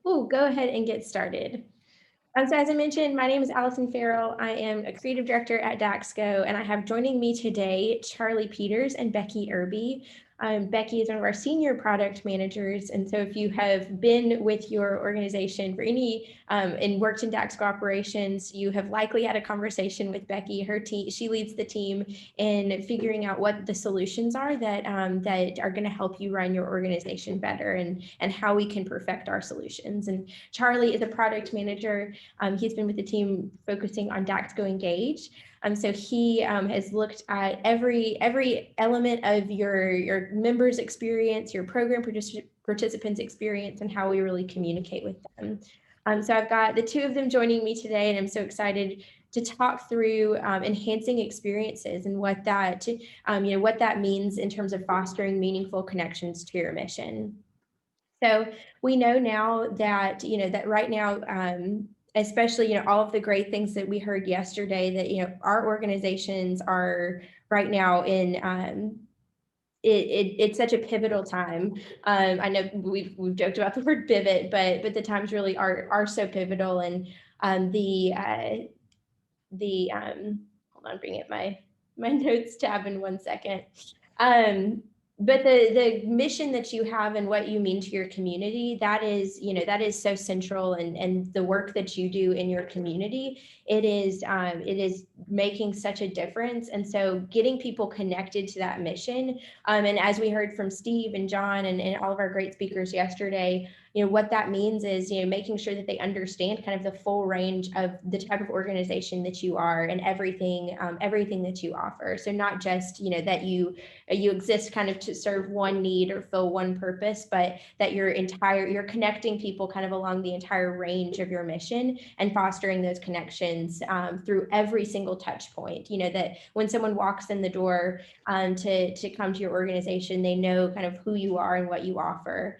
We'll go ahead and get started. So as I mentioned, my name is Allison Farrell. I am a creative director at Daxco, and I have joining me today Charlie Peters and Becky Irby. Becky is one of our senior product managers, and so if you have been with your organization for any and worked in Daxco operations, you have likely had a conversation with Becky. Her team, she leads the team in figuring out what the solutions are that that are going to help you run your organization better, and how we can perfect our solutions. And Charlie is a product manager. He's been with the team focusing on Daxco Engage. So he has looked at every element of your members' experience, your program participants' experience, and how we really communicate with them. So I've got the two of them joining me today, and I'm so excited to talk through enhancing experiences and what that what that means in terms of fostering meaningful connections to your mission. So we know now that that right now, especially all of the great things that we heard yesterday, that our organizations are right now in it's such a pivotal time. I know we've joked about the word pivot, but the times really are so pivotal. And hold on, bring it my notes tab in 1 second. But the mission that you have and what you mean to your community, that is so central, and the work that you do in your community, it is making such a difference. And so getting people connected to that mission, and as we heard from Steve and John and all of our great speakers yesterday, what that means is making sure that they understand kind of the full range of the type of organization that you are, and everything that you offer. So not just that you exist kind of to serve one need or fill one purpose, but that you're connecting people kind of along the entire range of your mission, and fostering those connections through every single touch point. That when someone walks in the door to come to your organization, they know kind of who you are and what you offer,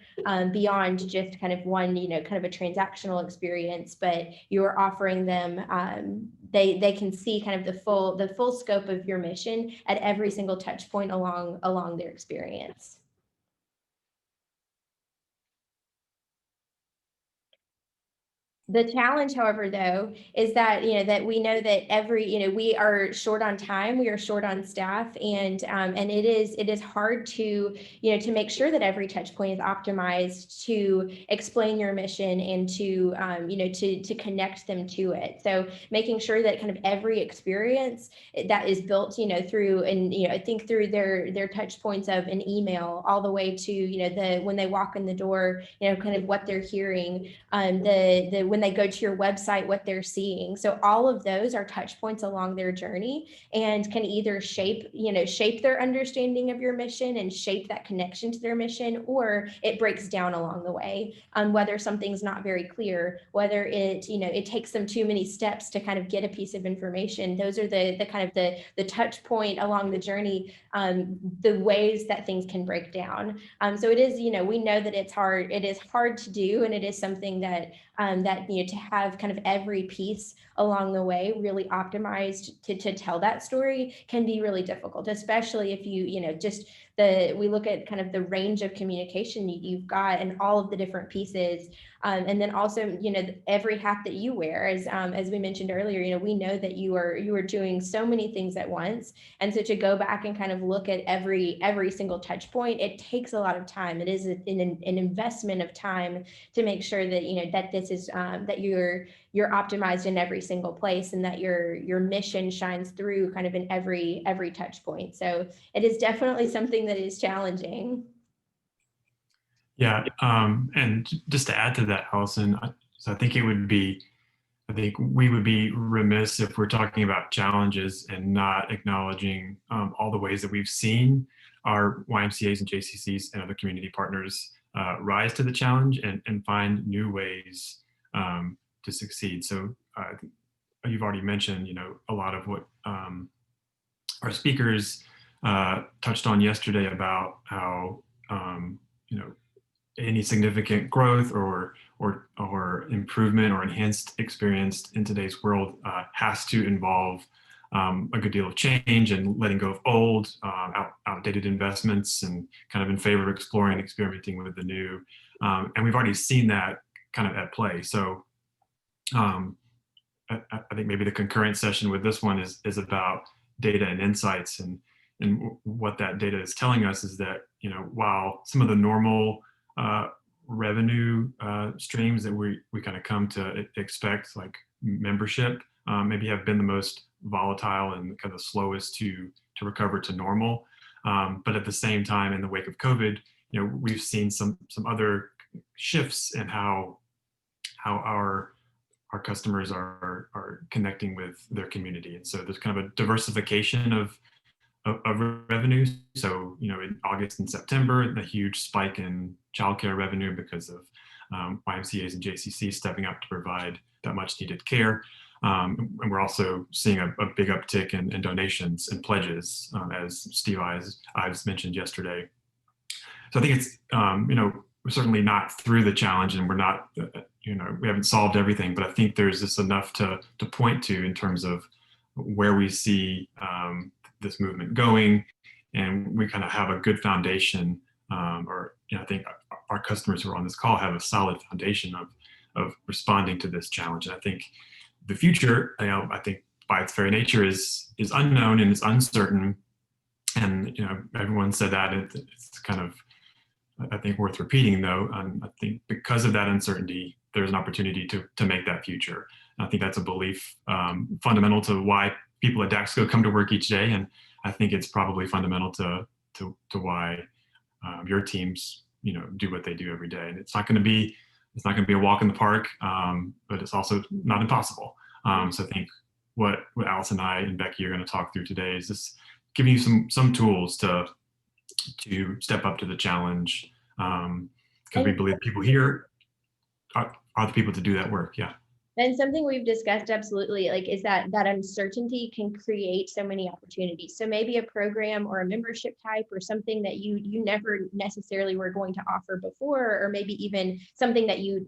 beyond just kind of one kind of a transactional experience, but you're offering them they can see kind of the full scope of your mission at every single touch point along their experience. The challenge, however, though, is that that we know that we are short on time, we are short on staff, and it is hard to to make sure that every touch point is optimized to explain your mission, and to to connect them to it. So making sure that kind of every experience that is built through, and I think through their touch points of an email, all the way to when they walk in the door, kind of what they're hearing, when they go to your website, what they're seeing. So all of those are touch points along their journey, and can either shape their understanding of your mission and shape that connection to their mission, or it breaks down along the way. Whether something's not very clear, whether it takes them too many steps to kind of get a piece of information. Those are the kind of the touch point along the journey, the ways that things can break down. So it is, we know that it's hard. It is hard to do, and it is something that to have kind of every piece along the way really optimized to tell that story can be really difficult, especially if we look at kind of the range of communication you've got, and all of the different pieces, and then also every hat that you wear, as we mentioned earlier. We know that you are doing so many things at once, and so to go back and kind of look at every single touch point, it takes a lot of time. It is an investment of time to make sure that that this is that you're optimized in every single place, and that your mission shines through kind of in every touch point. So it is definitely something that is challenging. Yeah, and just to add to that, Allison, so I think we would be remiss if we're talking about challenges and not acknowledging all the ways that we've seen our YMCAs and JCCs and other community partners rise to the challenge, and find new ways to succeed. So you've already mentioned, a lot of what our speakers touched on yesterday, about how any significant growth or improvement or enhanced experience in today's world has to involve a good deal of change, and letting go of old, outdated investments, and kind of in favor of exploring and experimenting with the new. And we've already seen that kind of at play. So I think maybe the concurrent session with this one is about data and insights, and what that data is telling us is that, while some of the normal revenue streams that we kind of come to expect, like membership, maybe have been the most volatile and kind of slowest to recover to normal. But at the same time, in the wake of COVID, we've seen some other shifts in how our customers are connecting with their community. And so there's kind of a diversification of revenues. So, in August and September, the huge spike in childcare revenue because of YMCAs and JCC stepping up to provide that much needed care. And we're also seeing a big uptick in donations and pledges, as Steve Ives mentioned yesterday. So I think it's, we're certainly not through the challenge, and we're not, we haven't solved everything, but I think there's just enough to point to in terms of where we see this movement going, and we kind of have a good foundation, or I think our customers who are on this call have a solid foundation of responding to this challenge. And I think the future, I think by its very nature is unknown and it's uncertain, and everyone said that it's kind of, I think, worth repeating though. I think because of that uncertainty, there's an opportunity to make that future. And I think that's a belief fundamental to why people at Daxco come to work each day, and I think it's probably fundamental to why your teams do what they do every day. And it's not going to be a walk in the park, but it's also not impossible. So I think what Alice and I and Becky are going to talk through today is just giving you some tools to step up to the challenge, because we believe people here are the people to do that work. Yeah. And something we've discussed absolutely, like, is that uncertainty can create so many opportunities. So maybe a program or a membership type or something that you never necessarily were going to offer before, or maybe even something that you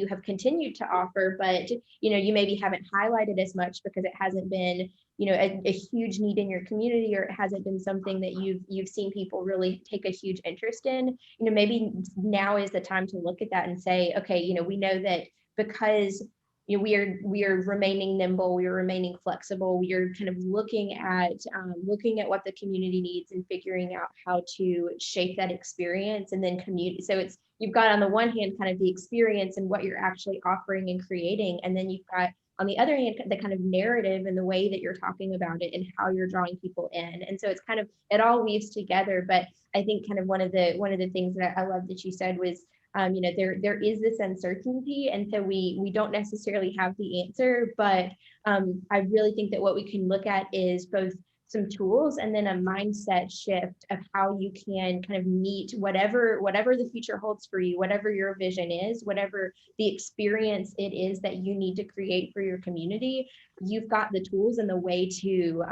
have continued to offer, but you maybe haven't highlighted as much because it hasn't been a huge need in your community, or it hasn't been something that you've seen people really take a huge interest in. Maybe now is the time to look at that and say, okay, we know that because we are remaining nimble, we are remaining flexible, we are kind of looking at what the community needs and figuring out how to shape that experience and then community. So you've got on the one hand kind of the experience and what you're actually offering and creating, and then you've got on the other hand the kind of narrative and the way that you're talking about it and how you're drawing people in. And so it's kind of, it all weaves together. But I think kind of one of the things that I love that you said was, there is this uncertainty, and so we don't necessarily have the answer, but I really think that what we can look at is both some tools and then a mindset shift of how you can kind of meet whatever the future holds for you, whatever your vision is, whatever the experience it is that you need to create for your community. You've got the tools and the way to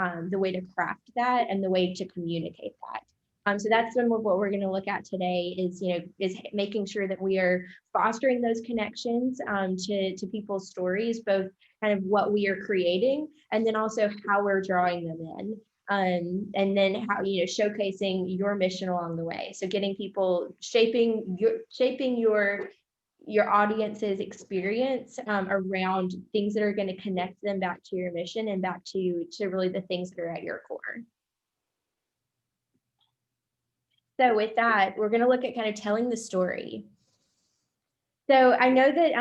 craft that and the way to communicate that. So that's some of what we're going to look at today is making sure that we are fostering those connections to people's stories, both kind of what we are creating and then also how we're drawing them in. And then how, showcasing your mission along the way. So getting people shaping your audience's experience around things that are going to connect them back to your mission and back to really the things that are at your core. So with that, we're going to look at kind of telling the story. So I know that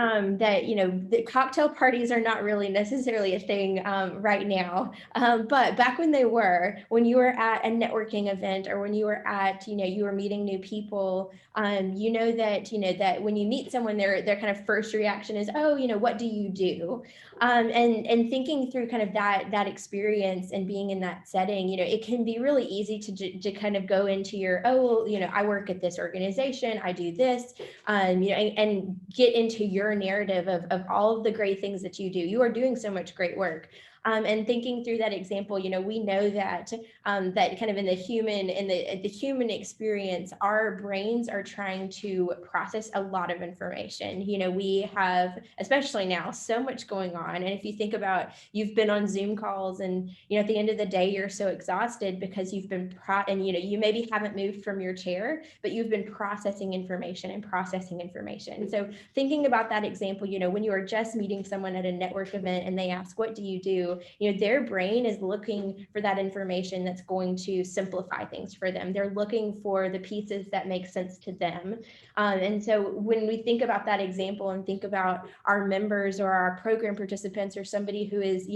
the cocktail parties are not really necessarily a thing right now, but back when they were, when you were at a networking event or when you were at you were meeting new people, that when you meet someone, their kind of first reaction is, oh, what do you do? And thinking through kind of that experience and being in that setting, it can be really easy to kind of go into your, oh, well, I work at this organization, I do this, and get into your narrative of all of the great things that you do. You are doing so much great work. And thinking through that example, we know that that kind of in the human experience, our brains are trying to process a lot of information. We have, especially now, so much going on. And if you think about, you've been on Zoom calls, and at the end of the day, you're so exhausted because you've been and you maybe haven't moved from your chair, but you've been processing information and processing information. So thinking about that example, when you are just meeting someone at a network event and they ask, what do you do? Their brain is looking for that information that's going to simplify things for them. They're looking for the pieces that make sense to them. And so when we think about that example and think about our members or our program participants or somebody who is,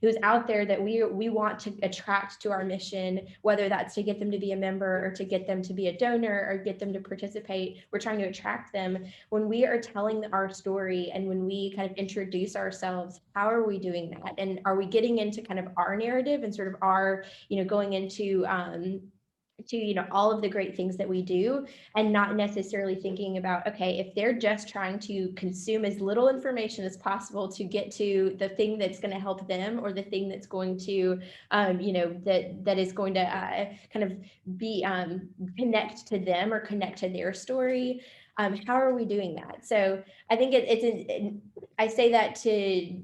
who's out there that we want to attract to our mission, whether that's to get them to be a member or to get them to be a donor or get them to participate, we're trying to attract them. When we are telling our story and when we kind of introduce ourselves, how are we doing that? And are we getting into kind of our narrative and sort of our, going into all of the great things that we do, and not necessarily thinking about, okay, if they're just trying to consume as little information as possible to get to the thing that's going to help them, or the thing that's going to that is going to kind of be connect to them or connect to their story, how are we doing that? So I think I say that to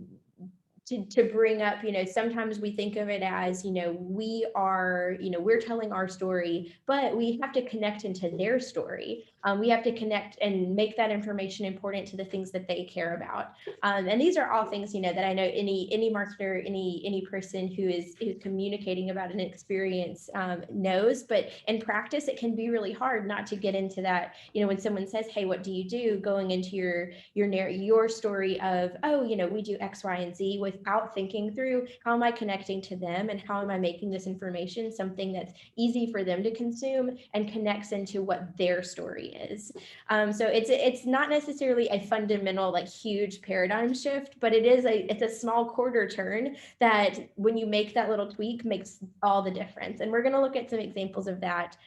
bring up, sometimes we think of it as, we are, we're telling our story, but we have to connect into their story. We have to connect and make that information important to the things that they care about. And these are all things, that I know any marketer, any person who's communicating about an experience knows. But in practice, it can be really hard not to get into that. When someone says, hey, what do you do? Going into your story of, oh, we do X, Y, and Z, without thinking through, how am I connecting to them, and how am I making this information something that's easy for them to consume and connects into what their story is. So it's not necessarily a fundamental, like, huge paradigm shift, but it's a small quarter turn that, when you make that little tweak, makes all the difference. And we're going to look at some examples of that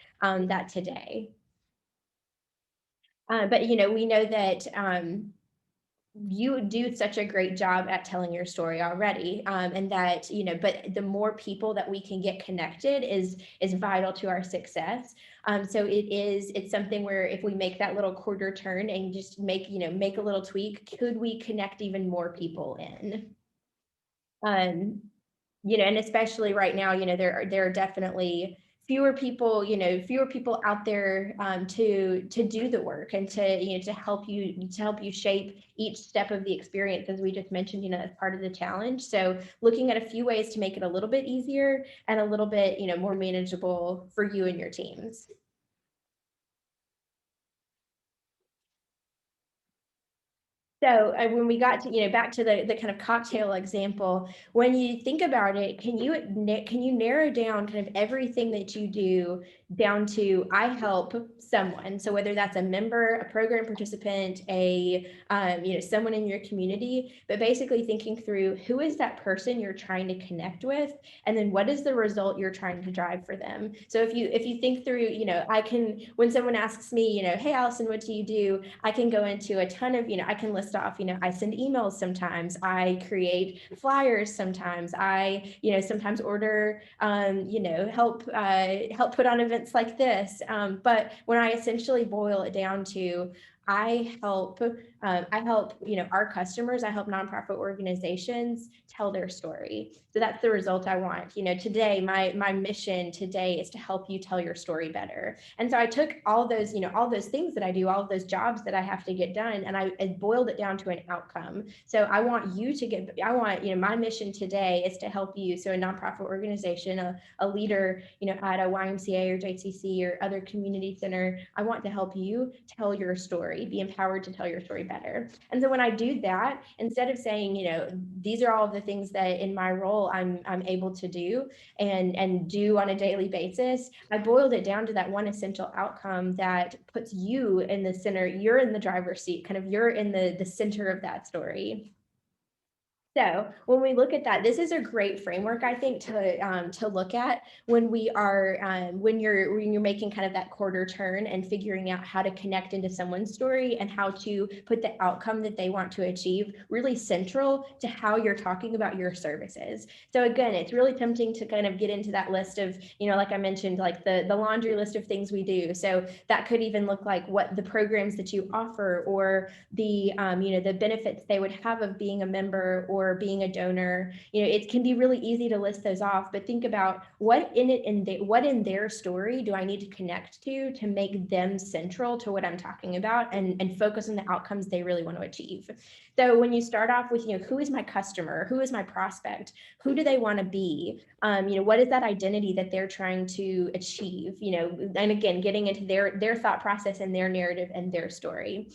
today. But we know that you do such a great job at telling your story already, and that, but the more people that we can get connected is vital to our success. So it's something where, if we make that little quarter turn and just make a little tweak, could we connect even more people in? And especially right now, there are definitely fewer people, out there to do the work, and to help you shape each step of the experience, as we just mentioned, as part of the challenge. So looking at a few ways to make it a little bit easier and a little bit, more manageable for you and your teams. So when we got to, back to the kind of cocktail example, when you think about it, can you narrow down kind of everything that you do down to, I help someone? So whether that's a member, a program participant, someone in your community, but basically thinking through, who is that person you're trying to connect with, and then what is the result you're trying to drive for them? So if you think through, when someone asks me, hey, Allison, what do you do? I can go into a ton of, I can list off, I send emails sometimes, I create flyers sometimes, I, sometimes order, help put on events like this. But when I essentially boil it down to, I help, our customers, I help nonprofit organizations tell their story. So that's the result I want. Today, my mission today is to help you tell your story better. And so I took all those, all those things that I do, all of those jobs that I have to get done, and I boiled it down to an outcome. So I want you to my mission today is to help you. So a nonprofit organization, a leader, at a YMCA or JCC or other community center, I want to help you tell your story, be empowered to tell your story better. And so when I do that, instead of saying, these are all of the things that in my role I'm able to do and do on a daily basis, I boiled it down to that one essential outcome that puts you in the center. You're in the driver's seat, kind of, you're in the center of that story. So when we look at that, this is a great framework, I think, to look at when we are when you're making kind of that quarter turn and figuring out how to connect into someone's story and how to put the outcome that they want to achieve really central to how you're talking about your services. So again, it's really tempting to kind of get into that list of, like I mentioned, like the laundry list of things we do. So that could even look like what the programs that you offer, or the the benefits they would have of being a member or being a donor. It can be really easy to list those off, but think about what in their story do I need to connect to make them central to what I'm talking about, and focus on the outcomes they really want to achieve. So when you start off with, who is my customer, who is my prospect, who do they want to be, what is that identity that they're trying to achieve, and again, getting into their thought process and their narrative and their story.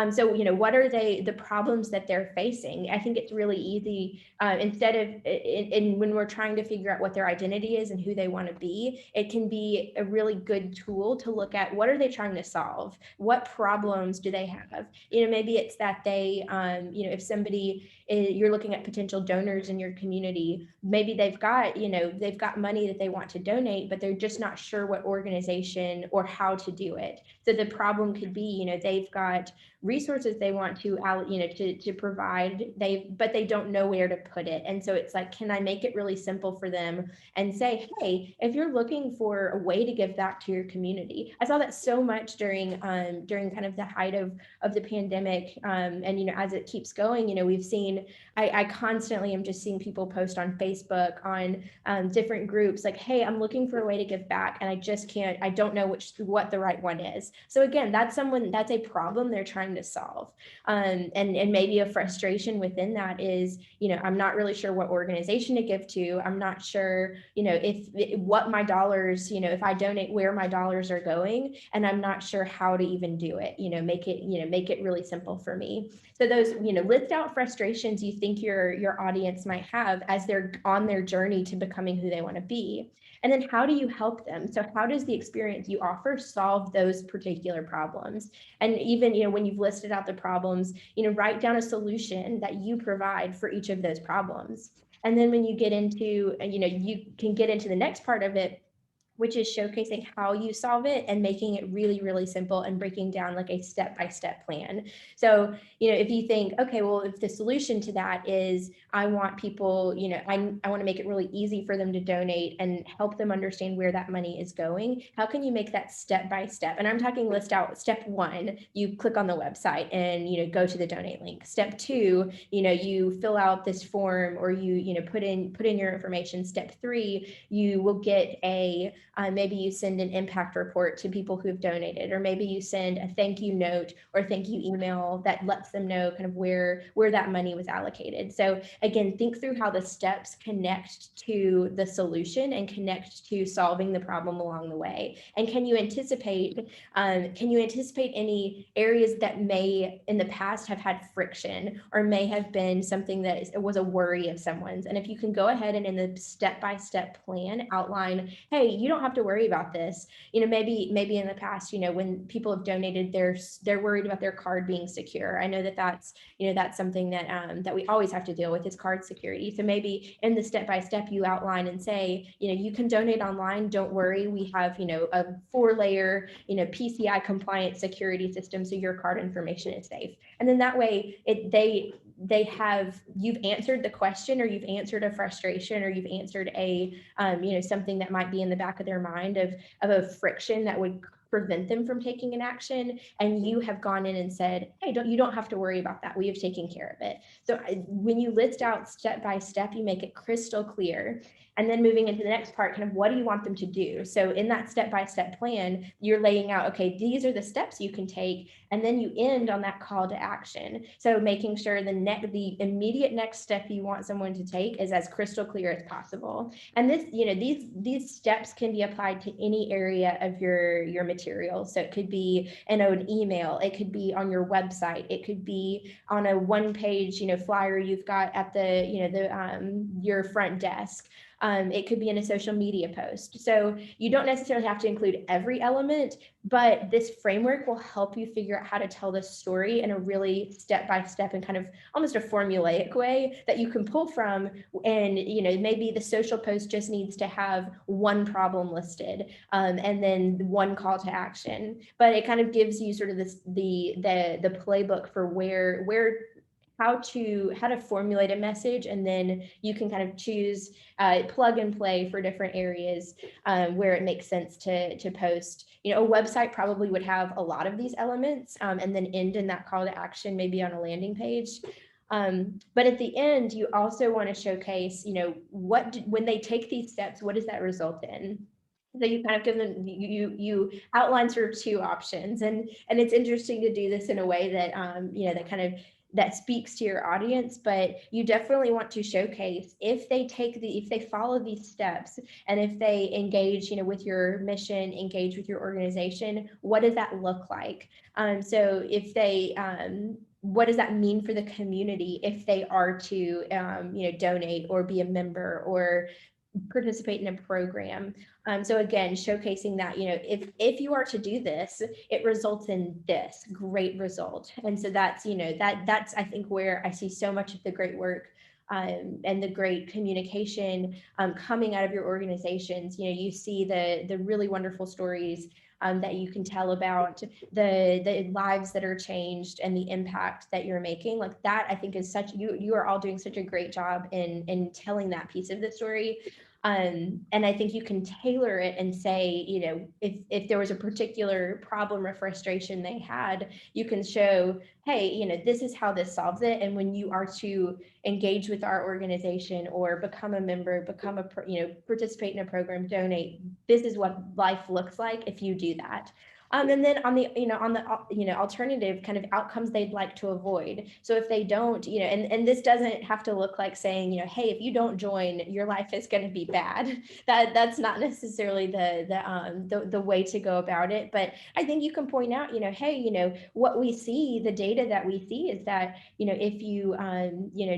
So, what are the problems that they're facing? I think it's really easy, instead of, when we're trying to figure out what their identity is and who they want to be, it can be a really good tool to look at what are they trying to solve? What problems do they have? Maybe it's that they, if somebody you're looking at potential donors in your community, maybe they've got money that they want to donate, but they're just not sure what organization or how to do it. So the problem could be, they've got resources they want to to provide, but they don't know where to put it. And so it's like, can I make it really simple for them and say, hey, if you're looking for a way to give back to your community. I saw that so much during kind of the height of the pandemic, and as it keeps going, we've seen, I constantly am just seeing people post on Facebook, on different groups, like, hey, I'm looking for a way to give back and I don't know what the right one is. So again, that's a problem they're trying to solve. And maybe a frustration within that is, I'm not really sure what organization to give to. I'm not sure, if what my dollars, if I donate, where my dollars are going, and I'm not sure how to even do it, make it really simple for me. So those, list out frustrations you think your audience might have as they're on their journey to becoming who they want to be. And then how do you help them? So how does the experience you offer solve those particular problems? And even, when you've listed out the problems, write down a solution that you provide for each of those problems. And then when you get into, you can get into the next part of it, which is showcasing how you solve it and making it really, really simple and breaking down like a step-by-step plan. So, if you think, okay, well, if the solution to that is I want people, I want to make it really easy for them to donate and help them understand where that money is going, how can you make that step-by-step? And I'm talking list out step 1, you click on the website and, go to the donate link. Step 2, you fill out this form, or you put in your information. Step 3, you will get maybe you send an impact report to people who have donated, or maybe you send a thank you note or thank you email that lets them know kind of where that money was allocated. So again, think through how the steps connect to the solution and connect to solving the problem along the way. And can you anticipate any areas that may in the past have had friction, or may have been something that was a worry of someone's? And if you can go ahead and in the step-by-step plan outline, hey, you don't have to worry about this. Maybe in the past, when people have donated, they're worried about their card being secure. I know that's something that we always have to deal with, is card security. So maybe in the step-by-step you outline and say, you can donate online. Don't worry, we have a 4-layer PCI compliant security system, so your card information is safe. And then that way you've answered the question, or you've answered a frustration, or you've answered a something that might be in the back of their mind of a friction that would prevent them from taking an action, and you have gone in and said, hey, you don't have to worry about that, we have taken care of it. So when you list out step by step, you make it crystal clear. And then moving into the next part, kind of what do you want them to do? So in that step-by-step plan, you're laying out, okay, these are the steps you can take, and then you end on that call to action. So making sure the immediate next step you want someone to take is as crystal clear as possible. And this, these steps can be applied to any area of your material. So it could be in an email, it could be on your website, it could be on a one-page, flyer you've got at your front desk. It could be in a social media post. So you don't necessarily have to include every element, but this framework will help you figure out how to tell this story in a really step-by-step and kind of almost a formulaic way that you can pull from. And maybe the social post just needs to have one problem listed, and then one call to action, but it kind of gives you sort of the playbook for where how to formulate a message, and then you can kind of choose plug and play for different areas where it makes sense to post. A website probably would have a lot of these elements, and then end in that call to action, maybe on a landing page. But at the end, you also want to showcase, when they take these steps, what does that result in? So you kind of give them, you outline sort of two options, and it's interesting to do this in a way that that kind of that speaks to your audience. But you definitely want to showcase, if they follow these steps, and if they engage with your mission, engage with your organization, what does that look like? So if they what does that mean for the community if they are to donate or be a member or participate in a program? So again, showcasing that, if you are to do this, it results in this great result. And so that's, that's, I think, where I see so much of the great work and the great communication coming out of your organizations. You see the really wonderful stories that you can tell about the lives that are changed and the impact that you're making. Like that, I think, is such, you are all doing such a great job in telling that piece of the story. And I think you can tailor it and say, if there was a particular problem or frustration they had, you can show, hey, this is how this solves it. And when you are to engage with our organization or become a member, participate in a program, donate, this is what life looks like if you do that. And then on the alternative kind of outcomes they'd like to avoid. So if they don't, and this doesn't have to look like saying, hey, if you don't join, your life is going to be bad. That's not necessarily the way to go about it. But I think you can point out, hey, what we see, the data that we see is that, if you,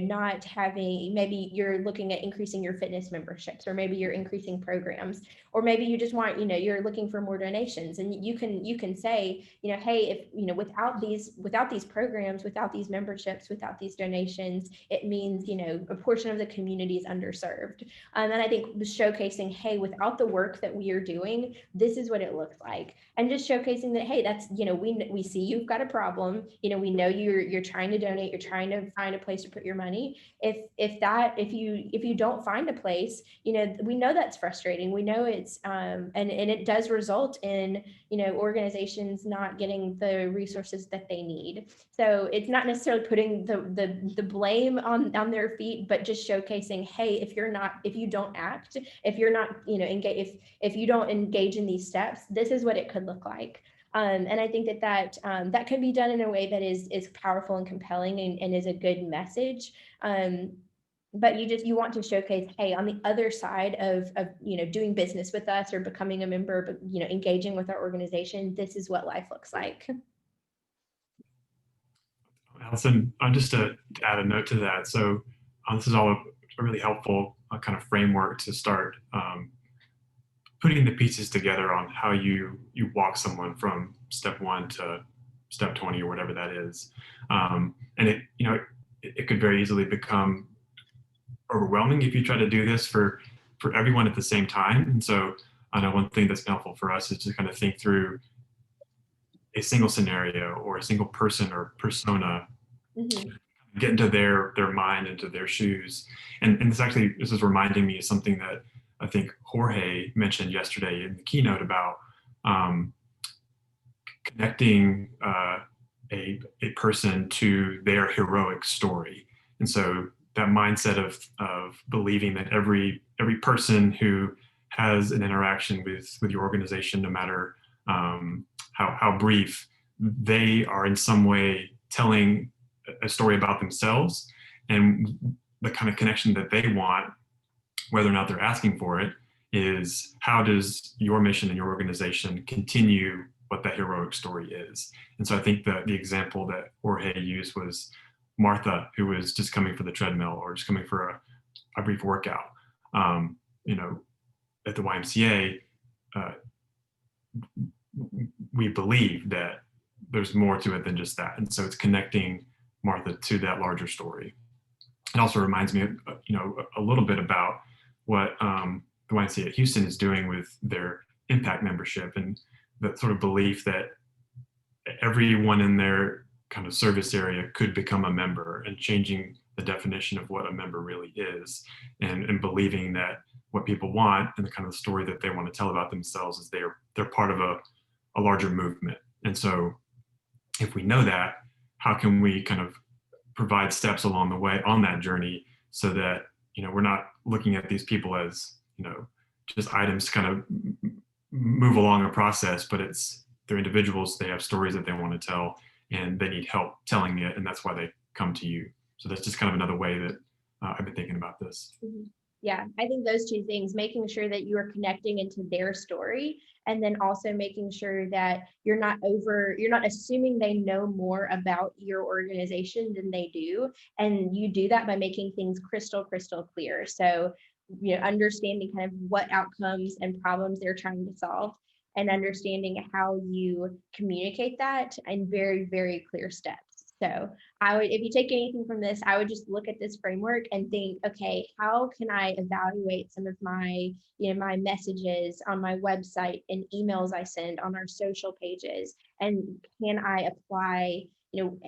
not having, maybe you're looking at increasing your fitness memberships, or maybe you're increasing programs, or maybe you just want, you're looking for more donations, and you can say, hey, if, without these programs, without these memberships, without these donations, it means, a portion of the community is underserved. And I think showcasing, hey, without the work that we are doing, this is what it looks like. And just showcasing that, hey, that's, we see you've got a problem, we know you're trying to donate, you're trying to find a place to put your money. If you don't find a place, we know that's frustrating. We know it's and it does result in organizations not getting the resources that they need. So it's not necessarily putting the blame on their feet, but just showcasing, hey, if you don't act, if you're not engage, if you don't engage in these steps, this is what it could look like. And I think that can be done in a way that is powerful and compelling, and is a good message. But you want to showcase, hey, on the other side of doing business with us or becoming a member, but engaging with our organization, this is what life looks like. Allison, just to add a note to that. So this is all a really helpful kind of framework to start putting the pieces together on how you walk someone from step 1 to step 20 or whatever that is. And it could very easily become overwhelming if you try to do this for everyone at the same time. And so I know one thing that's helpful for us is to kind of think through a single scenario or a single person or persona, get into their mind, into their shoes. And this is reminding me of something that I think Jorge mentioned yesterday in the keynote about connecting a person to their heroic story. And so that mindset of believing that every person who has an interaction with your organization, no matter how brief, they are in some way telling a story about themselves, and the kind of connection that they want, whether or not they're asking for it, is how does your mission and your organization continue what that heroic story is. And so I think that the example that Jorge used was Martha, who was just coming for the treadmill or just coming for a brief workout. you know, at the YMCA, uh, we believe that there's more to it than just that. And so it's connecting Martha to that larger story. It also reminds me of, a little bit about what the YMCA at Houston is doing with their impact membership, and that sort of belief that everyone in their kind of service area could become a member, and changing the definition of what a member really is, and believing that what people want and the kind of story that they want to tell about themselves is they're part of a larger movement. And so if we know that, how can we kind of provide steps along the way on that journey, so that we're not looking at these people as just items to kind of move along a process, but they're individuals, they have stories that they want to tell, and they need help telling it, and that's why they come to you. So that's just kind of another way that I've been thinking about this. Mhm. Yeah, I think those two things, making sure that you are connecting into their story, and then also making sure that you're not assuming they know more about your organization than they do. And you do that by making things crystal clear. So, understanding kind of what outcomes and problems they're trying to solve, and understanding how you communicate that in very, very clear steps. So I would, if you take anything from this, I would just look at this framework and think, okay, how can I evaluate some of my, my messages on my website and emails I send on our social pages? And can I apply,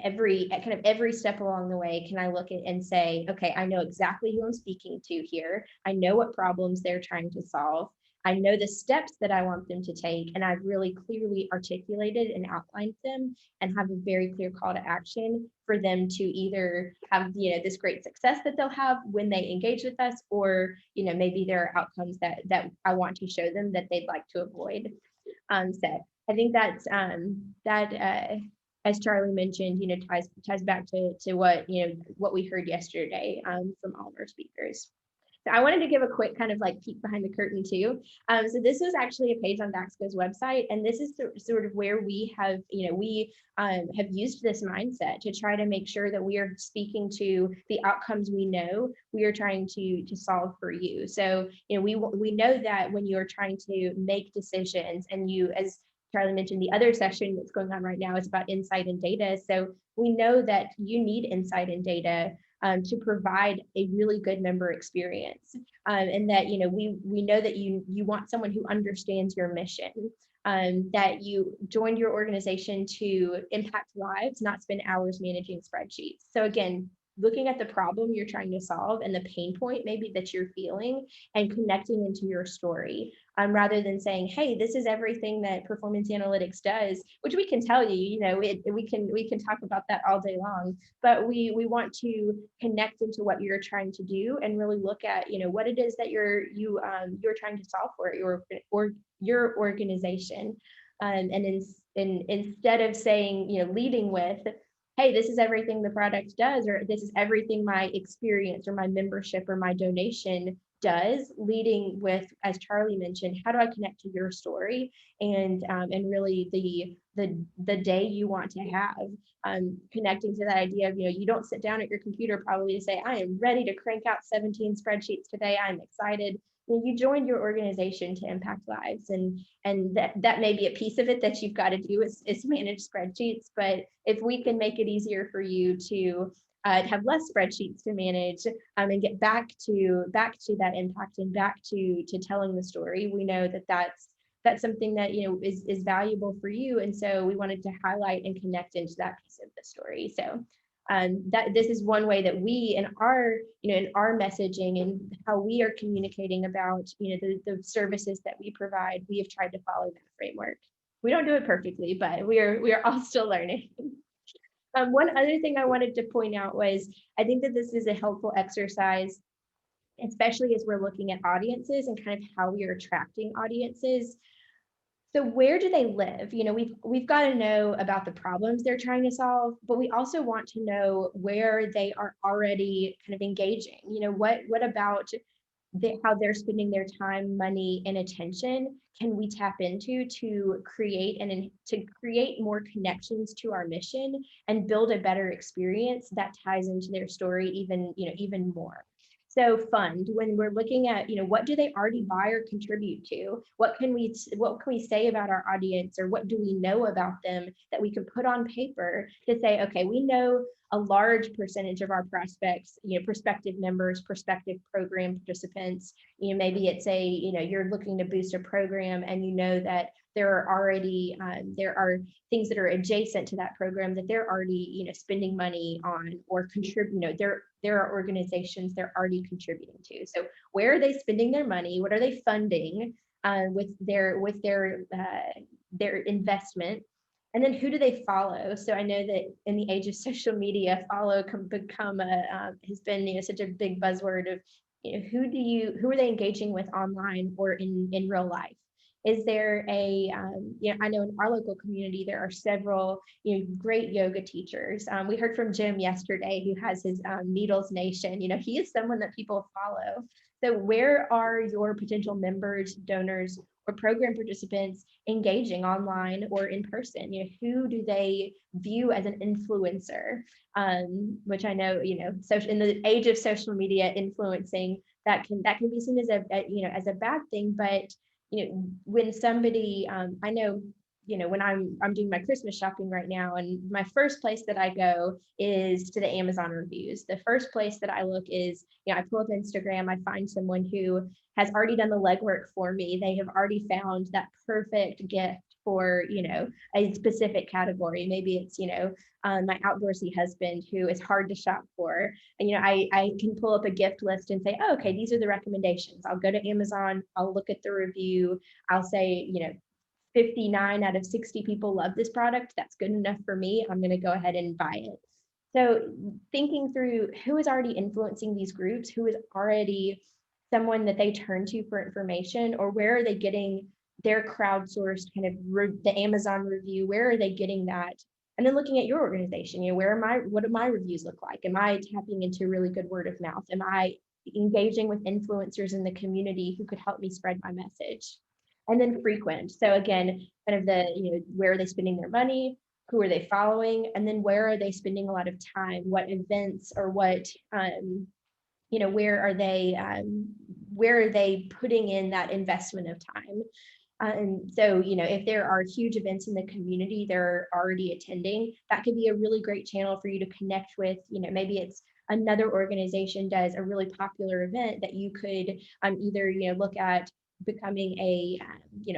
every step along the way? Can I look at and say, okay, I know exactly who I'm speaking to here. I know what problems they're trying to solve. I know the steps that I want them to take, and I've really clearly articulated and outlined them, and have a very clear call to action for them to either have this great success that they'll have when they engage with us, or maybe there are outcomes that I want to show them that they'd like to avoid. So I think that's that as Charlie mentioned, ties back to what we heard yesterday from all of our speakers. So I wanted to give a quick kind of like peek behind the curtain too. So this was actually a page on DAXCO's website, and this is sort of where we have, have used this mindset to try to make sure that we are speaking to the outcomes we know we are trying to solve for you. So, we know that when you are trying to make decisions, and you, as Charlie mentioned, the other session that's going on right now is about insight and data. So we know that you need insight and data to provide a really good member experience, and that we know that you want someone who understands your mission, that you joined your organization to impact lives, not spend hours managing spreadsheets. So again, looking at the problem you're trying to solve and the pain point maybe that you're feeling, and connecting into your story, rather than saying, hey, this is everything that performance analytics does, which we can tell you, we can talk about that all day long, but we want to connect into what you're trying to do, and really look at what it is that you're trying to solve for your organization, instead of saying, leading with, hey, this is everything the product does, or this is everything my experience or my membership or my donation does, leading with, as Charlie mentioned, how do I connect to your story, and really the day you want to have, connecting to that idea of, you don't sit down at your computer probably to say, I am ready to crank out 17 spreadsheets today, I'm excited. You joined your organization to impact lives, and that may be a piece of it that you've got to do is manage spreadsheets. But if we can make it easier for you to have less spreadsheets to manage, and get back to that impact, and back to telling the story, we know that that's something that is valuable for you. And so we wanted to highlight and connect into that piece of the story. So that this is one way that we, in our messaging and how we are communicating about the services that we provide, we have tried to follow that framework. We don't do it perfectly, but we are all still learning. One other thing I wanted to point out was, I think that this is a helpful exercise, especially as we're looking at audiences and kind of how we are attracting audiences. So where do they live? We've got to know about the problems they're trying to solve, but we also want to know where they are already kind of engaging. What about how they're spending their time, money, and attention can we tap into to create more connections to our mission, and build a better experience that ties into their story even more. So fund, when we're looking at, what do they already buy or contribute to? What can we say about our audience, or what do we know about them that we can put on paper to say, okay, we know a large percentage of our prospects, prospective members, prospective program participants, maybe it's you're looking to boost a program, and that there are things that are adjacent to that program that they're already, spending money on or contribute, there are organizations they're already contributing to. So where are they spending their money? What are they funding with their investment? And then who do they follow? So I know that in the age of social media, follow can become has been, such a big buzzword of, who are they engaging with online or in real life? Is there I know in our local community, there are several, great yoga teachers. We heard from Jim yesterday, who has his Needles Nation. He is someone that people follow. So where are your potential members, donors, or program participants engaging online or in person? Who do they view as an influencer? Which I know, in the age of social media, influencing that can be seen as as a bad thing. But when somebody, I know, when I'm doing my Christmas shopping right now, and my first place that I go is to the Amazon reviews. The first place that I look is, I pull up Instagram, I find someone who has already done the legwork for me. They have already found that perfect gift for, a specific category. Maybe it's, my outdoorsy husband who is hard to shop for. And, I can pull up a gift list and say, oh, okay, these are the recommendations. I'll go to Amazon, I'll look at the review, I'll say, 59 out of 60 people love this product. That's good enough for me. I'm going to go ahead and buy it. So thinking through who is already influencing these groups, who is already someone that they turn to for information, or where are they getting their crowdsourced kind of the Amazon review, where are they getting that? And then looking at your organization, what do my reviews look like? Am I tapping into really good word of mouth? Am I engaging with influencers in the community who could help me spread my message? And then frequent. So again, kind of where are they spending their money? Who are they following? And then where are they spending a lot of time? What events or where are they putting in that investment of time? So, if there are huge events in the community they're already attending, that could be a really great channel for you to connect with. Maybe it's another organization does a really popular event that you could either, look at becoming a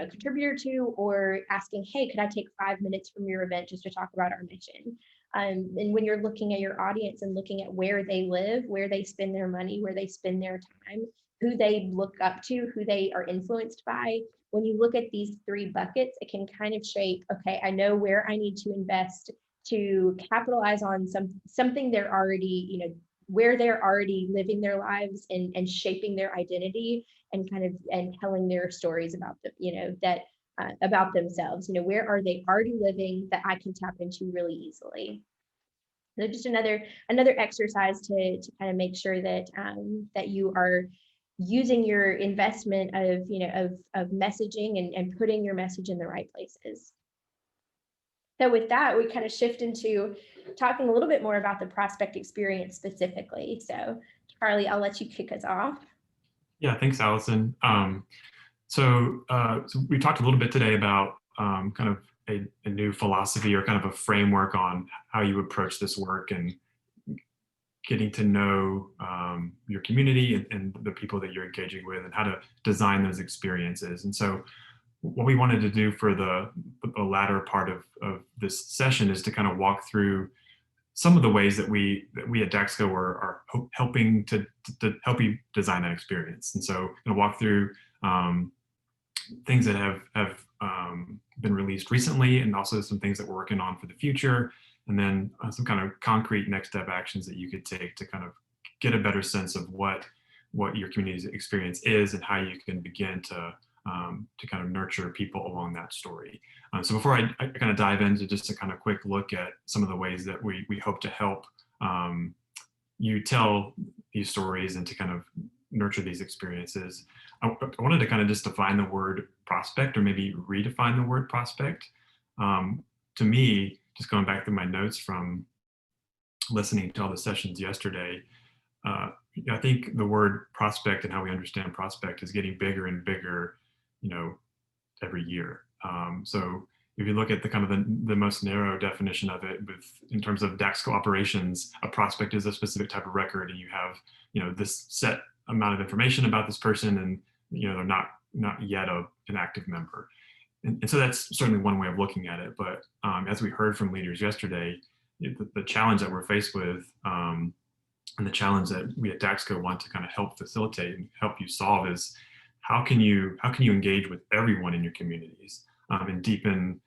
contributor to, or asking, hey, could I take 5 minutes from your event just to talk about our mission? And when you're looking at your audience and looking at where they live, where they spend their money, where they spend their time, who they look up to, who they are influenced by, when you look at these three buckets, it can kind of shape, okay, I know where I need to invest to capitalize on something they're already, where they're already living their lives and shaping their identity, and telling their stories about about themselves. Where are they already living that I can tap into really easily? So just another exercise to kind of make sure that that you are using your investment of messaging and putting your message in the right places. So with that, we kind of shift into talking a little bit more about the prospect experience specifically. So Charlie, I'll let you kick us off. Yeah, thanks, Allison. So we talked a little bit today about kind of a new philosophy, or kind of a framework on how you approach this work, and getting to know your community and the people that you're engaging with, and how to design those experiences. And so what we wanted to do for the latter part of this session is to kind of walk through some of the ways that we at Dexco are helping to help you design that experience. And so I'm going to walk through things that have been released recently, and also some things that we're working on for the future, and then some kind of concrete next step actions that you could take to kind of get a better sense of what your community's experience is, and how you can begin to kind of nurture people along that story. So before I kind of dive into just a kind of quick look at some of the ways that we hope to help you tell these stories and to kind of nurture these experiences, I wanted to kind of just define the word prospect, or maybe redefine the word prospect. To me, just going back through my notes from listening to all the sessions yesterday, I think the word prospect and how we understand prospect is getting bigger and bigger, you know, every year. So if you look at the kind of the most narrow definition of it, with in terms of DAXCO operations, a prospect is a specific type of record, and you have, you know, this set amount of information about this person, and you know they're not yet an active member. And so that's certainly one way of looking at it. But as we heard from leaders yesterday, the challenge that we're faced with, and the challenge that we at DAXCO want to kind of help facilitate and help you solve, is how can you engage with everyone in your communities, and deepen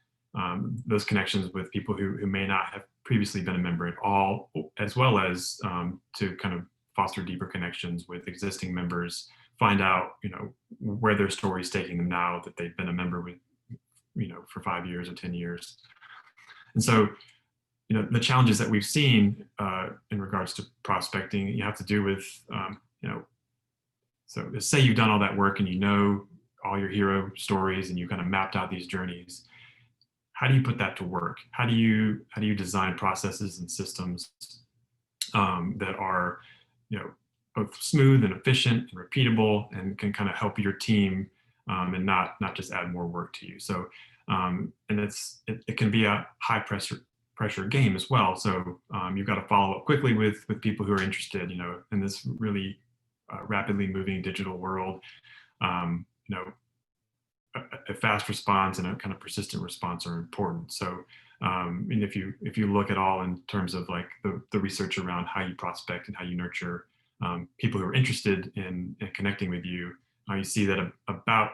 those connections with people who may not have previously been a member at all, as well as to kind of foster deeper connections with existing members, find out, you know, where their story is taking them now that they've been a member with, you know, for 5 years or 10 years. And so, you know, the challenges that we've seen in regards to prospecting, you have to do with, you know, so say you've done all that work and you know all your hero stories and you kind of mapped out these journeys. How do you put that to work? How do you design processes and systems that are, you know, both smooth and efficient and repeatable, and can kind of help your team, and not just add more work to you. So and it can be a high pressure game as well. So you've got to follow up quickly with people who are interested, you know, in this really rapidly moving digital world. You know, a fast response and a kind of persistent response are important. So, and if you look at all in terms of like the research around how you prospect and how you nurture people who are interested in connecting with you, you see that about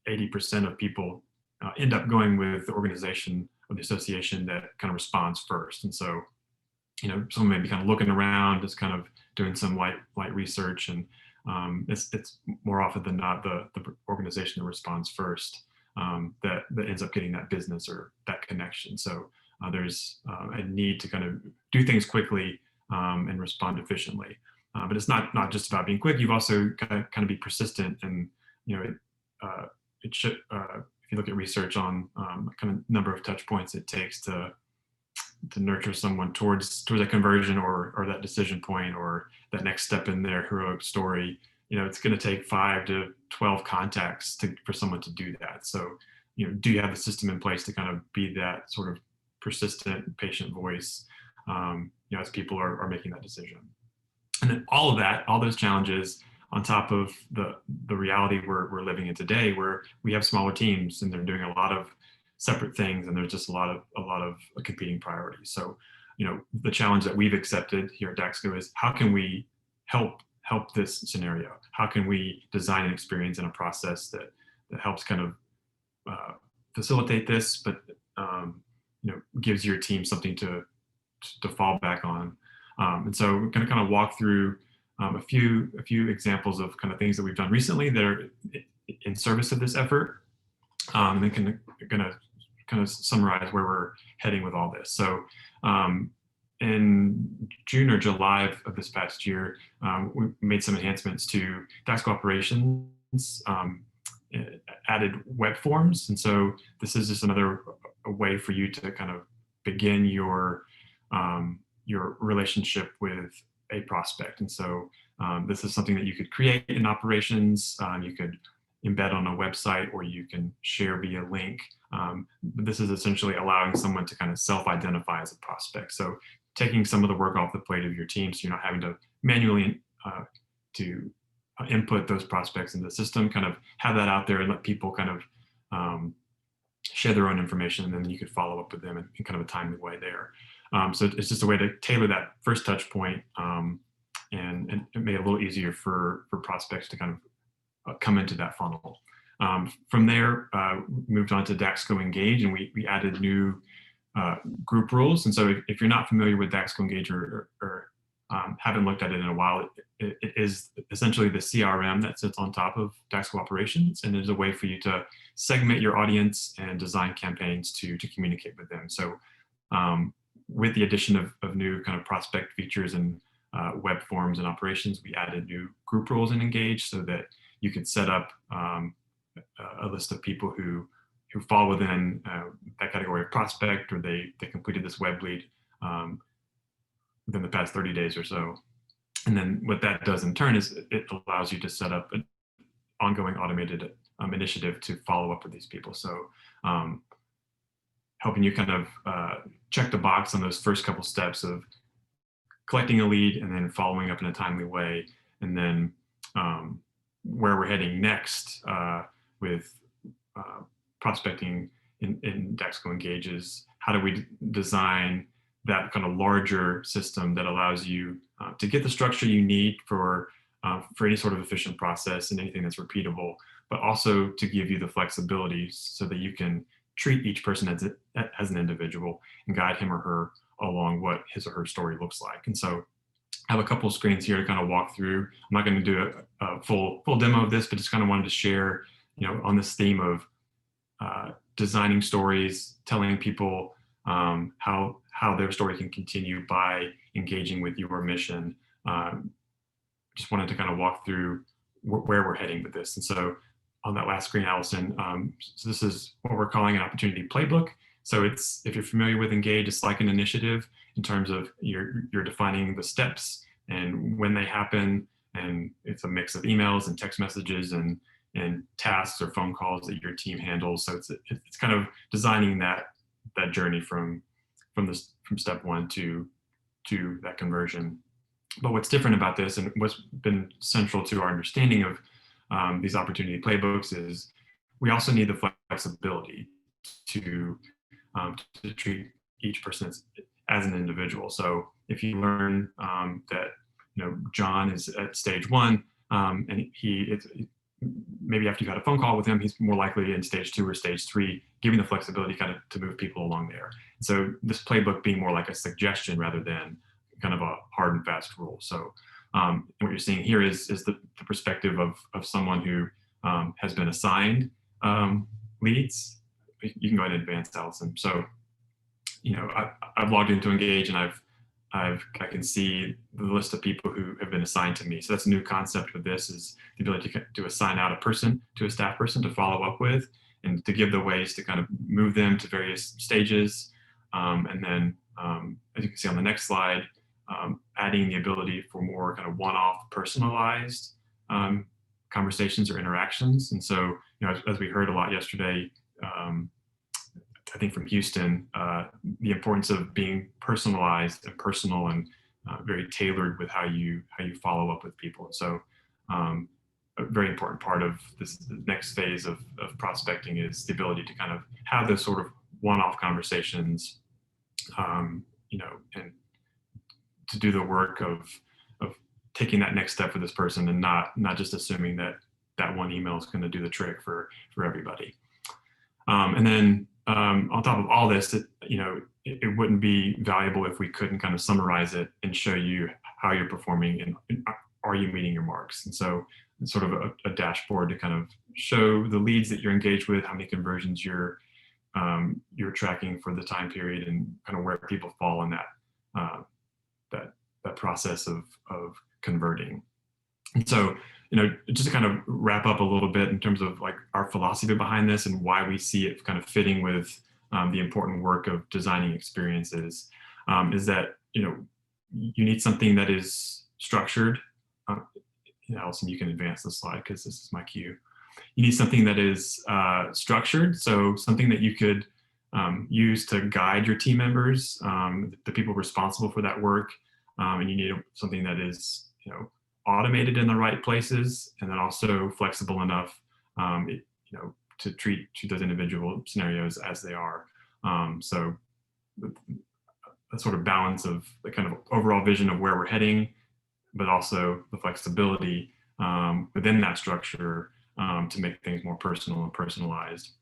80% of people end up going with the organization or the association that kind of responds first. And so, you know, someone may be kind of looking around, just kind of doing some light research, and it's more often than not the organization that responds first, that ends up getting that business or that connection. So there's a need to kind of do things quickly and respond efficiently. But it's not just about being quick. You've also got to kind of be persistent, and you know it should. If you look at research on kind of number of touch points it takes to nurture someone towards a conversion or that decision point or that next step in their heroic story, you know, it's going to take 5 to 12 contacts for someone to do that. So, you know, do you have a system in place to kind of be that sort of persistent, patient voice, you know, as people are making that decision? And then all of that, all those challenges, on top of the reality we're living in today, where we have smaller teams and they're doing a lot of separate things, and there's just a lot of competing priorities. So, you know, the challenge that we've accepted here at DAXCO is how can we help this scenario? How can we design an experience and a process that helps kind of facilitate this, but you know, gives your team something to fall back on. And so we're going to kind of walk through a few examples of kind of things that we've done recently that are in service of this effort, and then going to kind of summarize where we're heading with all this. So in June or July of this past year, we made some enhancements to DAXCO operations, added web forms. And so this is just another way for you to kind of begin your relationship with a prospect. And so this is something that you could create in operations. You could embed on a website, or you can share via link. But this is essentially allowing someone to kind of self-identify as a prospect. So taking some of the work off the plate of your team, so you're not having to manually to input those prospects into the system, kind of have that out there and let people kind of share their own information, and then you could follow up with them in kind of a timely way there. So it's just a way to tailor that first touch point, and make it a little easier for prospects to kind of come into that funnel. From there, moved on to DAXCO Engage, and we added new group rules. And so if you're not familiar with DAXCO Engage or haven't looked at it in a while, it is essentially the CRM that sits on top of DAXCO operations, and there's a way for you to segment your audience and design campaigns to communicate with them. So with the addition of new kind of prospect features and web forms and operations, we added new group roles in Engage so that you could set up a list of people who fall within that category of prospect, or they completed this web lead within the past 30 days or so. And then what that does in turn is it allows you to set up an ongoing automated initiative to follow up with these people. So um, helping you kind of check the box on those first couple steps of collecting a lead and then following up in a timely way. And then where we're heading next with prospecting in Dexco Engages, how do we design that kind of larger system that allows you to get the structure you need for any sort of efficient process and anything that's repeatable, but also to give you the flexibility so that you can treat each person as an individual and guide him or her along what his or her story looks like. And so I have a couple of screens here to kind of walk through. I'm not going to do a full demo of this, but just kind of wanted to share, on this theme of designing stories, telling people how their story can continue by engaging with your mission. Just wanted to kind of walk through where we're heading with this. And so on that last screen, Allison, so this is what we're calling an opportunity playbook. So it's, if you're familiar with Engage, it's like an initiative in terms of you're defining the steps and when they happen, and it's a mix of emails and text messages and tasks or phone calls that your team handles. So it's kind of designing that journey from step one to that conversion. But what's different about this, and what's been central to our understanding of these opportunity playbooks, is we also need the flexibility to treat each person as an individual. So if you learn that John is at stage one, and maybe after you've had a phone call with him, he's more likely in stage 2 or stage 3, giving the flexibility kind of to move people along there. So this playbook being more like a suggestion rather than kind of a hard and fast rule. So what you're seeing here is the perspective of someone who has been assigned leads. You can go ahead and advance, Allison. So, I've logged into Engage and I can see the list of people who have been assigned to me. So that's a new concept with this, is the ability to assign out a person to a staff person to follow up with, and to give the ways to kind of move them to various stages. And then, as you can see on the next slide, adding the ability for more kind of one-off personalized conversations or interactions. And so, as we heard a lot yesterday, I think from Houston, the importance of being personalized and personal and very tailored with how you follow up with people. And so a very important part of this next phase of prospecting is the ability to kind of have those sort of one-off conversations, and to do the work of taking that next step for this person, and not just assuming that one email is going to do the trick for everybody. And then on top of all this, it wouldn't be valuable if we couldn't kind of summarize it and show you how you're performing and are you meeting your marks. And so it's sort of a dashboard to kind of show the leads that you're engaged with, how many conversions you're tracking for the time period, and kind of where people fall in that process of converting. And so, just to kind of wrap up a little bit in terms of like our philosophy behind this and why we see it kind of fitting with the important work of designing experiences, is that, you need something that is structured. Allison, you can advance the slide because this is my cue. You need something that is structured, so something that you could use to guide your team members, the people responsible for that work, and you need something that is, automated in the right places, and then also flexible enough, to treat those individual scenarios as they are. So a sort of balance of the kind of overall vision of where we're heading, but also the flexibility within that structure to make things more personal and personalized.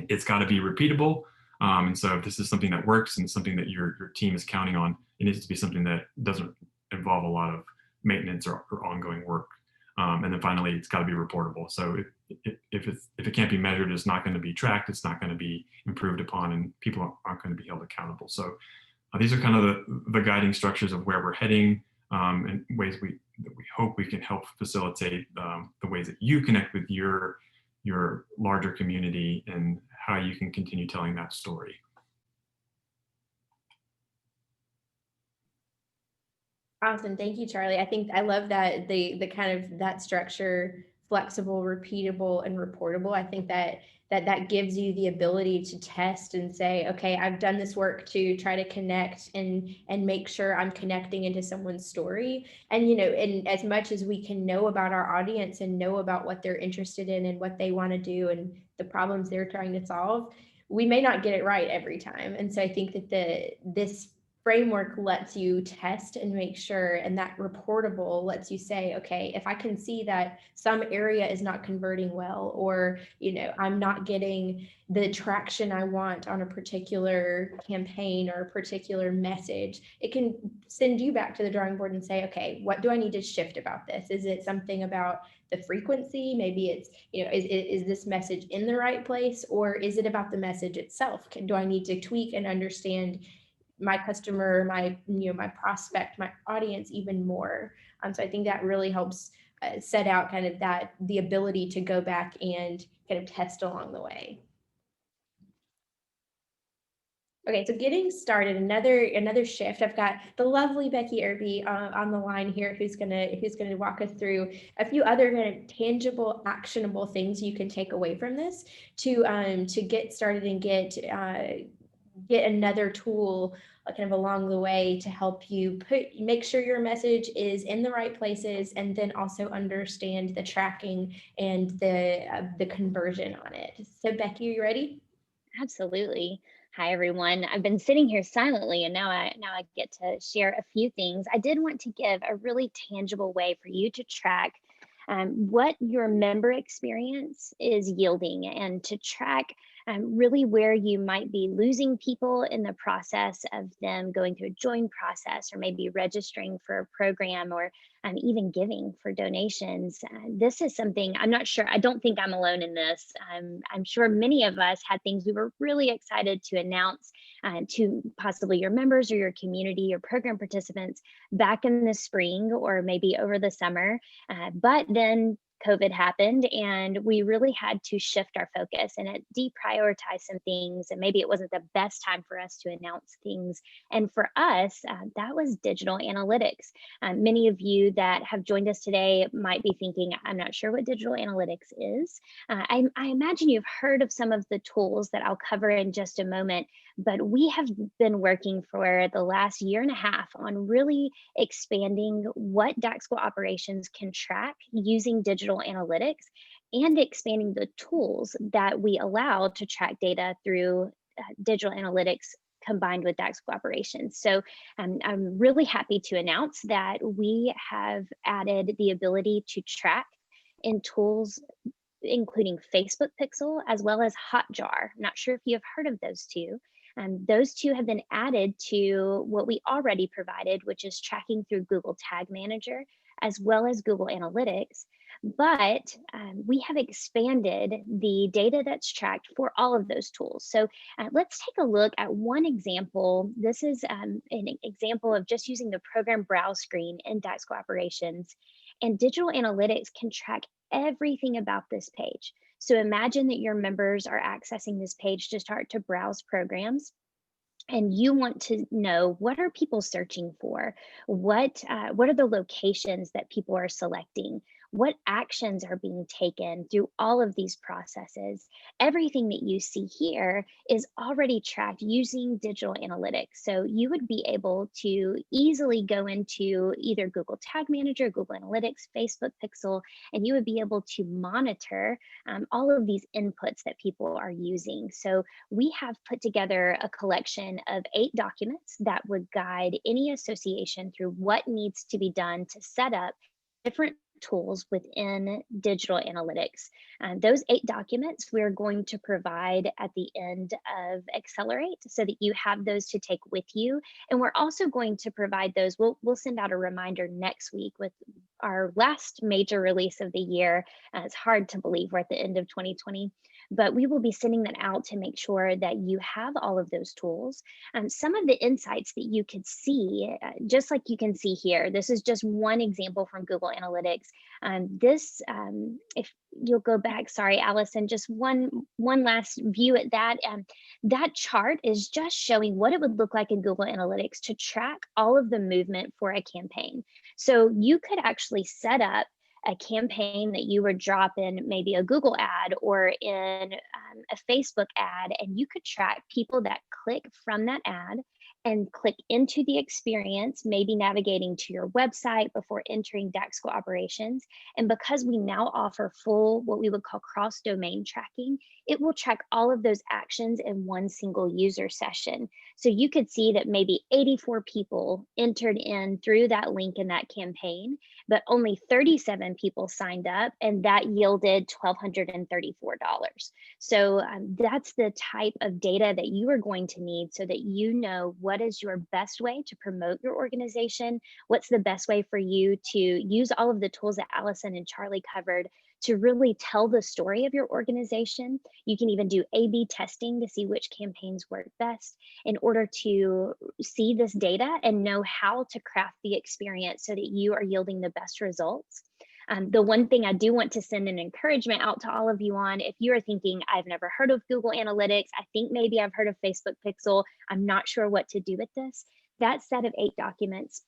It's got to be repeatable. And so if this is something that works and something that your team is counting on, it needs to be something that doesn't involve a lot of maintenance or ongoing work. And then finally, it's got to be reportable. So if it can't be measured, it's not going to be tracked, it's not going to be improved upon, and people aren't going to be held accountable. So these are kind of the guiding structures of where we're heading, and ways that we hope we can help facilitate the ways that you connect with your larger community and how you can continue telling that story. Awesome. Thank you, Charlie. I think I love that the kind of that structure, flexible, repeatable, and reportable. I think that gives you the ability to test and say, okay, I've done this work to try to connect and make sure I'm connecting into someone's story. And and as much as we can know about our audience and know about what they're interested in and what they want to do and the problems they're trying to solve, we may not get it right every time. And so I think that this framework lets you test and make sure, and that reportable lets you say, okay, if I can see that some area is not converting well, or I'm not getting the traction I want on a particular campaign or a particular message, it can send you back to the drawing board and say, okay, what do I need to shift about this? Is it something about the frequency? Maybe it's, is this message in the right place, or is it about the message itself? Do I need to tweak and understand my customer, my prospect, my audience even more? So I think that really helps set out kind of the ability to go back and kind of test along the way. Okay, so getting started, another shift. I've got the lovely Becky Irby on the line here, who's gonna walk us through a few other kind of tangible, actionable things you can take away from this to get started and get another tool kind of along the way to help you make sure your message is in the right places, and then also understand the tracking and the conversion on it. So Becky, are you ready? Absolutely. Hi everyone. I've been sitting here silently and now I get to share a few things. I did want to give a really tangible way for you to track what your member experience is yielding, and to track really where you might be losing people in the process of them going through a join process, or maybe registering for a program, or even giving for donations. This is something I'm not sure, I don't think I'm alone in this. I'm sure many of us had things we were really excited to announce to possibly your members or your community or program participants back in the spring or maybe over the summer. But then COVID happened and we really had to shift our focus and deprioritize some things. And maybe it wasn't the best time for us to announce things. And for us, that was digital analytics. Many of you that have joined us today might be thinking, I'm not sure what digital analytics is. I imagine you've heard of some of the tools that I'll cover in just a moment, but we have been working for the last year and a half on really expanding what DAC school operations can track using digital analytics, and expanding the tools that we allow to track data through digital analytics combined with DAC school operations. So I'm really happy to announce that we have added the ability to track in tools including Facebook Pixel as well as Hotjar. Not sure if you have heard of those two. Those two have been added to what we already provided, which is tracking through Google Tag Manager as well as Google Analytics. But we have expanded the data that's tracked for all of those tools. So let's take a look at one example. This is an example of just using the program browse screen in DAC school operations. And digital analytics can track everything about this page. So imagine that your members are accessing this page to start to browse programs, and you want to know, what are people searching for? What are the locations that people are selecting? What actions are being taken through all of these processes? Everything that you see here is already tracked using digital analytics. So you would be able to easily go into either Google Tag Manager, Google Analytics, Facebook Pixel, and you would be able to monitor all of these inputs that people are using. So we have put together a collection of 8 documents that would guide any association through what needs to be done to set up different tools within digital analytics. Those 8 documents we're going to provide at the end of Accelerate so that you have those to take with you. And we're also going to provide those, we'll send out a reminder next week with our last major release of the year. It's hard to believe we're at the end of 2020, but we will be sending that out to make sure that you have all of those tools. Some of the insights that you could see, just like you can see here, this is just one example from Google Analytics. If you'll go back, sorry, Allison, just one last view at that. That chart is just showing what it would look like in Google Analytics to track all of the movement for a campaign. So you could actually set up a campaign that you would drop in maybe a Google ad or in a Facebook ad, and you could track people that click from that ad and click into the experience, maybe navigating to your website before entering DAX School operations. And because we now offer full, what we would call cross-domain tracking, it will track all of those actions in one single user session. So you could see that maybe 84 people entered in through that link in that campaign, but only 37 people signed up, and that yielded $1,234. So that's the type of data that you are going to need so that you know what is your best way to promote your organization, what's the best way for you to use all of the tools that Allison and Charlie covered to really tell the story of your organization. You can even do A/B testing to see which campaigns work best in order to see this data and know how to craft the experience so that you are yielding the best results. The one thing I do want to send an encouragement out to all of you on, if you are thinking, I've never heard of Google Analytics, I think maybe I've heard of Facebook Pixel, I'm not sure what to do with this, that set of 8 documents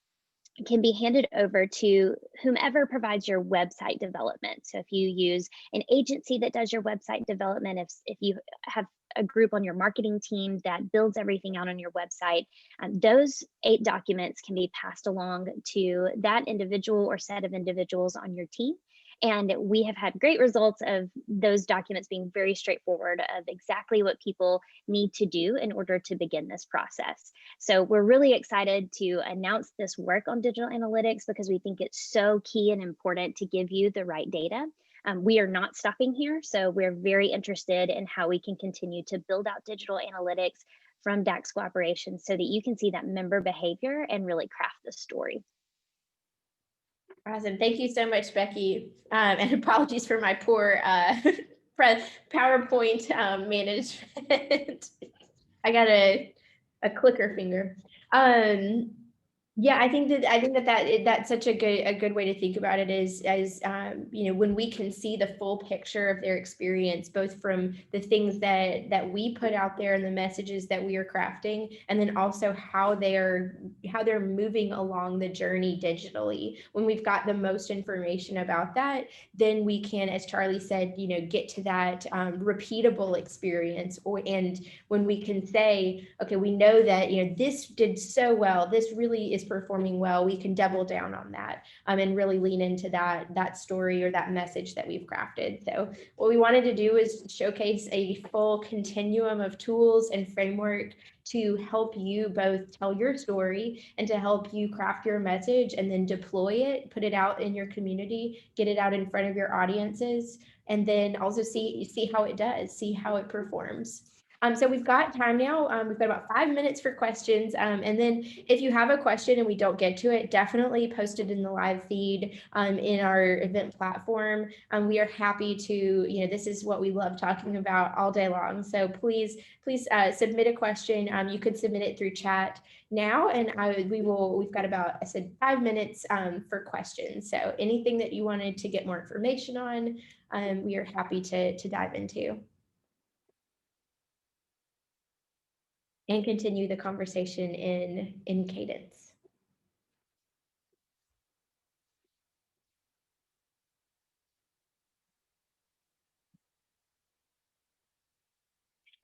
can be handed over to whomever provides your website development. So if you use an agency that does your website development, if you have a group on your marketing team that builds everything out on your website, those 8 documents can be passed along to that individual or set of individuals on your team. And we have had great results of those documents being very straightforward of exactly what people need to do in order to begin this process. So we're really excited to announce this work on digital analytics because we think it's so key and important to give you the right data. We are not stopping here, so we're very interested in how we can continue to build out digital analytics from DAX School operations so that you can see that member behavior and really craft the story. Awesome. Thank you so much, Becky. And apologies for my poor PowerPoint management. I got a clicker finger. Yeah, I think that's such a good way to think about it is as when we can see the full picture of their experience, both from the things that we put out there and the messages that we are crafting, and then also how they're moving along the journey digitally. When we've got the most information about that, then we can, as Charlie said, get to that repeatable experience. And when we can say, okay, we know that this did so well, this really is performing well, we can double down on that and really lean into that story or that message that we've crafted. So what we wanted to do is showcase a full continuum of tools and framework to help you both tell your story and to help you craft your message and then deploy it, put it out in your community, get it out in front of your audiences, and then also see how it does, see how it performs. So we've got time now. We've got about 5 minutes for questions. And then if you have a question and we don't get to it, definitely post it in the live feed in our event platform. We are happy to, this is what we love talking about all day long. So please submit a question. You could submit it through chat now, and we've got about, I said, 5 minutes for questions. So anything that you wanted to get more information on, we are happy to dive into and continue the conversation in cadence.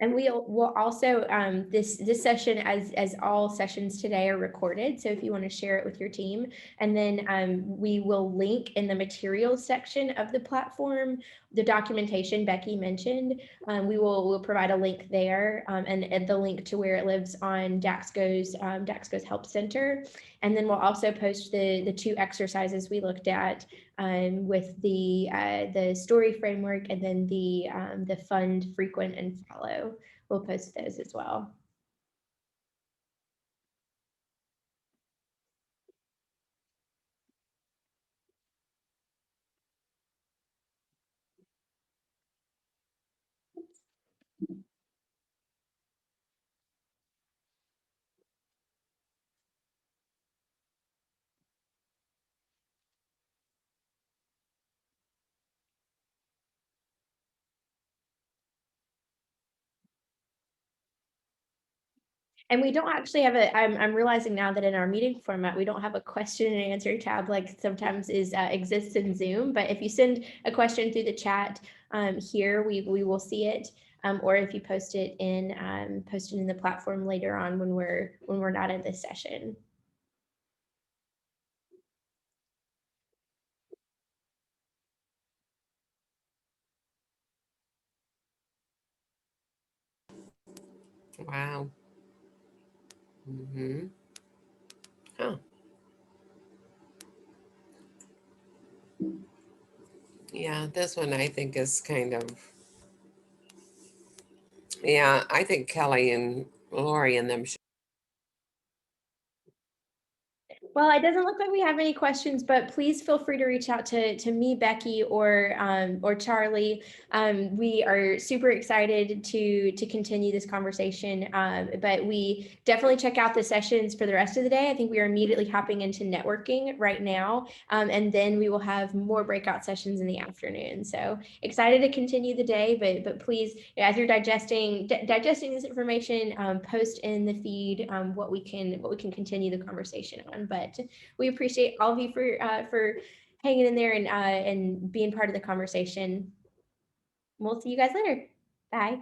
And we'll also, this session, as all sessions today, are recorded. So if you want to share it with your team, and then we will link in the materials section of the platform, the documentation Becky mentioned. We'll provide a link there and the link to where it lives on DAXGO's Help Center. And then we'll also post the 2 exercises we looked at with the story framework and then the fund, frequent, and follow. We'll post those as well. And we don't actually have I'm realizing now that in our meeting format, we don't have a question and answer tab like sometimes exists in Zoom. But if you send a question through the chat here, we will see it. Or if you post it in the platform later on when we're not in this session. Wow. Mm-hmm. Huh. Yeah, this one I think is kind of, yeah, I think Kelly and Lori and them should. Well, it doesn't look like we have any questions, but please feel free to reach out to me, Becky, or Charlie. We are super excited to continue this conversation. But we definitely check out the sessions for the rest of the day. I think we are immediately hopping into networking right now, and then we will have more breakout sessions in the afternoon. So excited to continue the day, but please, as you're digesting this information, post in the feed what we can continue the conversation on. But we appreciate all of you for hanging in there and being part of the conversation. We'll see you guys later. Bye.